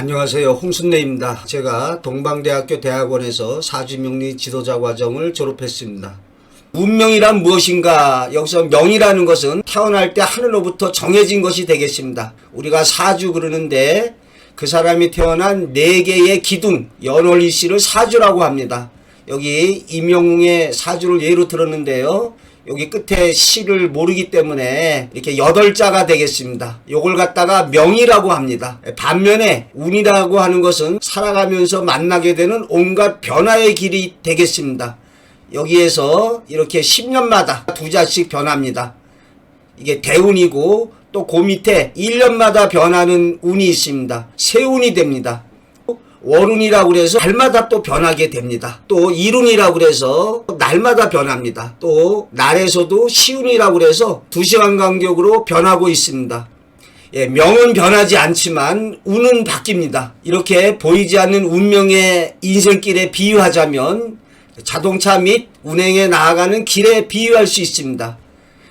안녕하세요. 홍순례입니다. 제가 동방대학교 대학원에서 사주명리 지도자 과정을 졸업했습니다. 운명이란 무엇인가? 여기서 명이라는 것은 태어날 때 하늘로부터 정해진 것이 되겠습니다. 우리가 사주 그러는데 그 사람이 태어난 4개의 기둥, 연월일시를 사주라고 합니다. 여기 임영웅의 사주를 예로 들었는데요. 여기 끝에 시를 모르기 때문에 이렇게 8자가 되겠습니다. 요걸 갖다가 명이라고 합니다. 반면에 운이라고 하는 것은 살아가면서 만나게 되는 온갖 변화의 길이 되겠습니다. 여기에서 이렇게 10년마다 2자씩 변합니다. 이게 대운이고 또 그 밑에 1년마다 변하는 운이 있습니다. 세운이 됩니다. 월운이라고 그래서 달마다 또 변하게 됩니다. 또 일운이라고 그래서 날마다 변합니다. 또 날에서도 시운이라고 그래서 2시간 간격으로 변하고 있습니다. 명은 변하지 않지만 운은 바뀝니다. 이렇게 보이지 않는 운명의 인생길에 비유하자면 자동차 및 운행에 나아가는 길에 비유할 수 있습니다.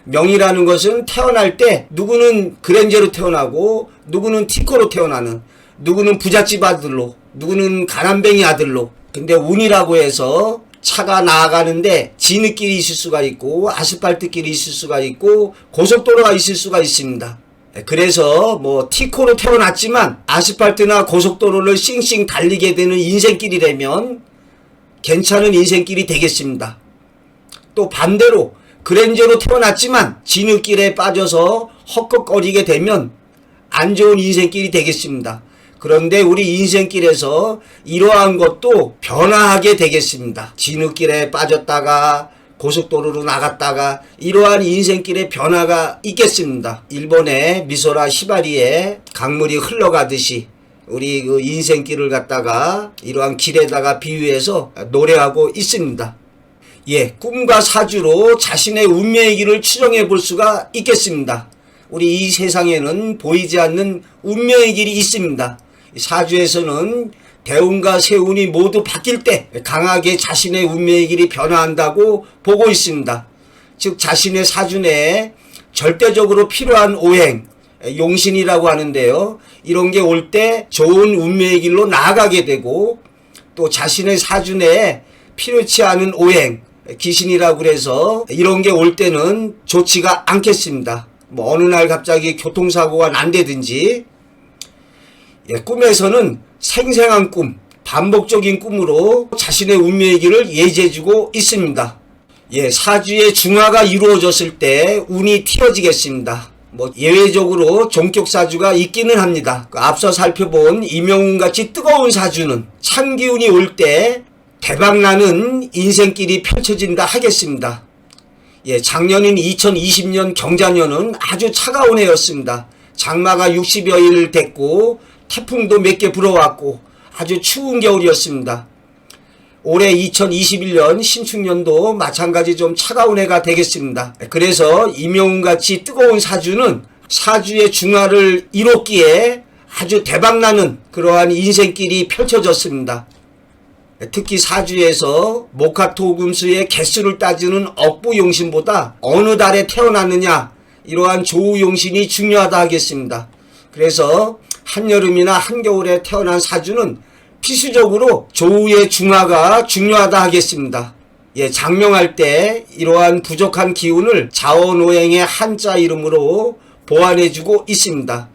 명이라는 것은 태어날 때 누구는 그랜저로 태어나고 누구는 티코로 태어나는, 누구는 부잣집 아들로, 누구는 가난뱅이 아들로. 근데 운이라고 해서 차가 나아가는데 진흙길이 있을 수가 있고 아스팔트길이 있을 수가 있고 고속도로가 있을 수가 있습니다. 그래서 티코로 태어났지만 아스팔트나 고속도로를 싱싱 달리게 되는 인생길이라면 괜찮은 인생길이 되겠습니다. 또 반대로 그랜저로 태어났지만 진흙길에 빠져서 헛걱거리게 되면 안 좋은 인생길이 되겠습니다. 그런데 우리 인생길에서 이러한 것도 변화하게 되겠습니다. 진흙길에 빠졌다가 고속도로로 나갔다가 이러한 인생길의 변화가 있겠습니다. 일본의 미소라 히바리에 강물이 흘러가듯이 우리 그 인생길을 갖다가 이러한 길에다가 비유해서 노래하고 있습니다. 꿈과 사주로 자신의 운명의 길을 추정해 볼 수가 있겠습니다. 우리 이 세상에는 보이지 않는 운명의 길이 있습니다. 사주에서는 대운과 세운이 모두 바뀔 때 강하게 자신의 운명의 길이 변화한다고 보고 있습니다. 즉 자신의 사주 내에 절대적으로 필요한 오행, 용신이라고 하는데요. 이런 게 올 때 좋은 운명의 길로 나아가게 되고 또 자신의 사주 내에 필요치 않은 오행, 귀신이라고 그래서 이런 게 올 때는 좋지가 않겠습니다. 어느 날 갑자기 교통사고가 난다든지 꿈에서는 생생한 꿈, 반복적인 꿈으로 자신의 운명의 길을 예지해주고 있습니다. 사주의 중화가 이루어졌을 때 운이 튀어지겠습니다. 예외적으로 종격사주가 있기는 합니다. 앞서 살펴본 임영웅같이 뜨거운 사주는 찬기운이 올 때 대박나는 인생길이 펼쳐진다 하겠습니다. 작년인 2020년 경자년은 아주 차가운 해였습니다. 장마가 60여일 됐고 태풍도 몇 개 불어왔고 아주 추운 겨울이었습니다. 올해 2021년 신축년도 마찬가지 좀 차가운 해가 되겠습니다. 그래서 임영웅같이 뜨거운 사주는 사주의 중화를 이뤘기에 아주 대박나는 그러한 인생길이 펼쳐졌습니다. 특히 사주에서 목화토금수의 개수를 따지는 억부용신보다 어느 달에 태어났느냐 이러한 조우용신이 중요하다 하겠습니다. 그래서 한여름이나 한겨울에 태어난 사주는 필수적으로 조우의 중화가 중요하다 하겠습니다. 장명할 때 이러한 부족한 기운을 자원오행의 한자 이름으로 보완해주고 있습니다.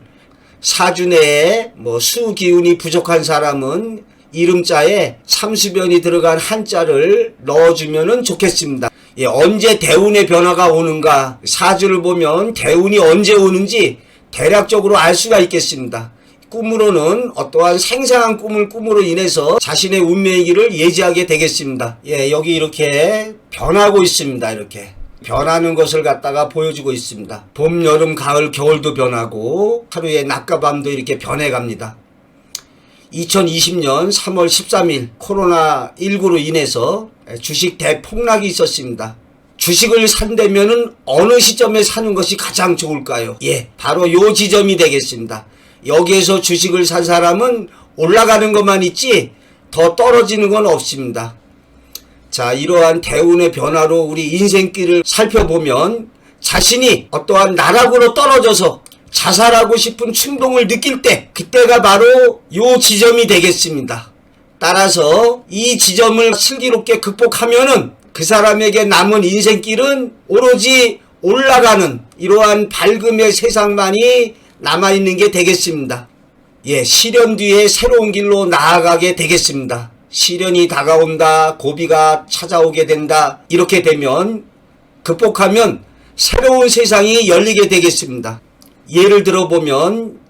사주 내에 수기운이 부족한 사람은 이름자에 삼수변이 들어간 한자를 넣어주면 좋겠습니다. 언제 대운의 변화가 오는가, 사주를 보면 대운이 언제 오는지 대략적으로 알 수가 있겠습니다. 꿈으로는 어떠한 생생한 꿈을 꿈으로 인해서 자신의 운명의 길을 예지하게 되겠습니다. 여기 이렇게 변하고 있습니다. 이렇게 변하는 것을 갖다가 보여주고 있습니다. 봄, 여름, 가을, 겨울도 변하고 하루에 낮과 밤도 이렇게 변해갑니다. 2020년 3월 13일 코로나19로 인해서 주식 대폭락이 있었습니다. 주식을 산다면은 어느 시점에 사는 것이 가장 좋을까요? 바로 요 지점이 되겠습니다. 여기에서 주식을 산 사람은 올라가는 것만 있지 더 떨어지는 건 없습니다. 자, 이러한 대운의 변화로 우리 인생길을 살펴보면 자신이 어떠한 나락으로 떨어져서 자살하고 싶은 충동을 느낄 때, 그때가 바로 요 지점이 되겠습니다. 따라서 이 지점을 슬기롭게 극복하면은 그 사람에게 남은 인생길은 오로지 올라가는 이러한 밝음의 세상만이 남아있는 게 되겠습니다. 예, 시련 뒤에 새로운 길로 나아가게 되겠습니다. 시련이 다가온다, 고비가 찾아오게 된다, 이렇게 되면 극복하면 새로운 세상이 열리게 되겠습니다. 예를 들어보면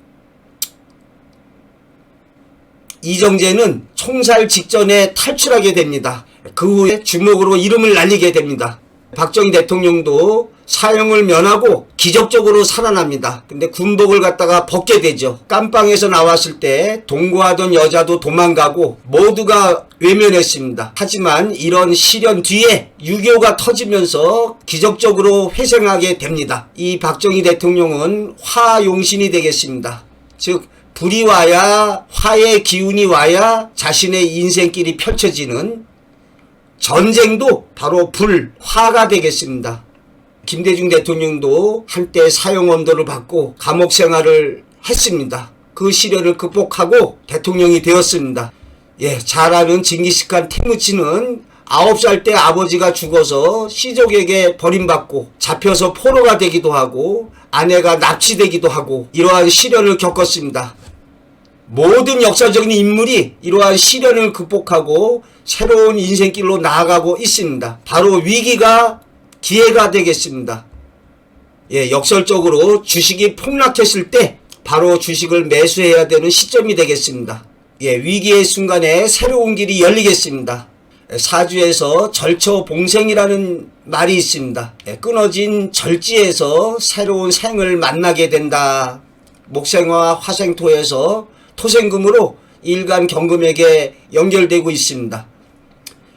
이정재는 총살 직전에 탈출하게 됩니다. 그 후에 주먹으로 이름을 날리게 됩니다. 박정희 대통령도 사형을 면하고 기적적으로 살아납니다. 근데 군복을 갖다가 벗게 되죠. 깜빵에서 나왔을 때 동거하던 여자도 도망가고 모두가 외면했습니다. 하지만 이런 시련 뒤에 6.25가 터지면서 기적적으로 회생하게 됩니다. 이 박정희 대통령은 화용신이 되겠습니다. 즉 불이 와야, 화의 기운이 와야 자신의 인생길이 펼쳐지는, 전쟁도 바로 불, 화가 되겠습니다. 김대중 대통령도 한때 사형 언도를 받고 감옥 생활을 했습니다. 그 시련을 극복하고 대통령이 되었습니다. 예, 잘 아는 징기스칸 티무치는 9살 때 아버지가 죽어서 시족에게 버림받고 잡혀서 포로가 되기도 하고 아내가 납치되기도 하고 이러한 시련을 겪었습니다. 모든 역사적인 인물이 이러한 시련을 극복하고 새로운 인생길로 나아가고 있습니다. 바로 위기가 기회가 되겠습니다. 예, 역설적으로 주식이 폭락했을 때 바로 주식을 매수해야 되는 시점이 되겠습니다. 예, 위기의 순간에 새로운 길이 열리겠습니다. 사주에서 절처봉생이라는 말이 있습니다. 예, 끊어진 절지에서 새로운 생을 만나게 된다. 목생화 화생토에서 토생금으로 일간 경금에게 연결되고 있습니다.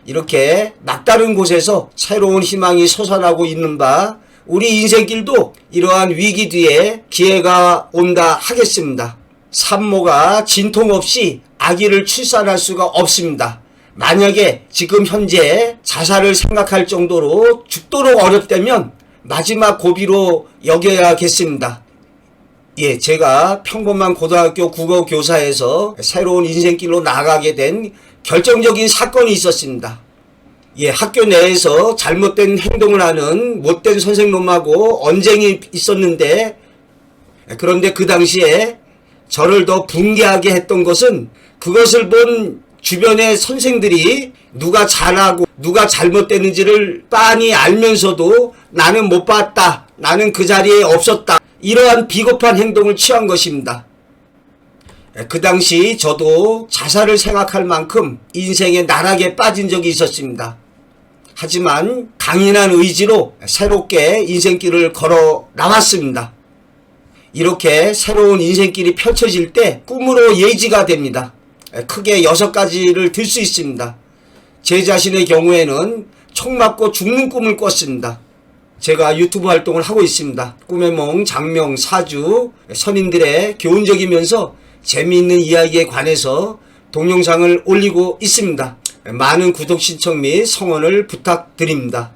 이렇게 막다른 곳에서 새로운 희망이 솟아나고 있는 바 우리 인생길도 이러한 위기 뒤에 기회가 온다 하겠습니다. 산모가 진통 없이 아기를 출산할 수가 없습니다. 만약에 지금 현재 자살을 생각할 정도로 죽도록 어렵다면 마지막 고비로 여겨야겠습니다. 예, 제가 평범한 고등학교 국어교사에서 새로운 인생길로 나아가게 된 결정적인 사건이 있었습니다. 예, 학교 내에서 잘못된 행동을 하는 못된 선생님하고 언쟁이 있었는데, 그런데 그 당시에 저를 더 붕괴하게 했던 것은 그것을 본 주변의 선생들이 누가 잘하고 누가 잘못됐는지를 빤히 알면서도 나는 못 봤다, 나는 그 자리에 없었다, 이러한 비겁한 행동을 취한 것입니다. 그 당시 저도 자살을 생각할 만큼 인생의 나락에 빠진 적이 있었습니다. 하지만 강인한 의지로 새롭게 인생길을 걸어 나왔습니다. 이렇게 새로운 인생길이 펼쳐질 때 꿈으로 예지가 됩니다. 크게 6가지를 들 수 있습니다. 제 자신의 경우에는 총 맞고 죽는 꿈을 꿨습니다. 제가 유튜브 활동을 하고 있습니다. 꿈의 몽, 장명, 사주, 선인들의 교훈적이면서 재미있는 이야기에 관해서 동영상을 올리고 있습니다. 많은 구독 신청 및 성원을 부탁드립니다.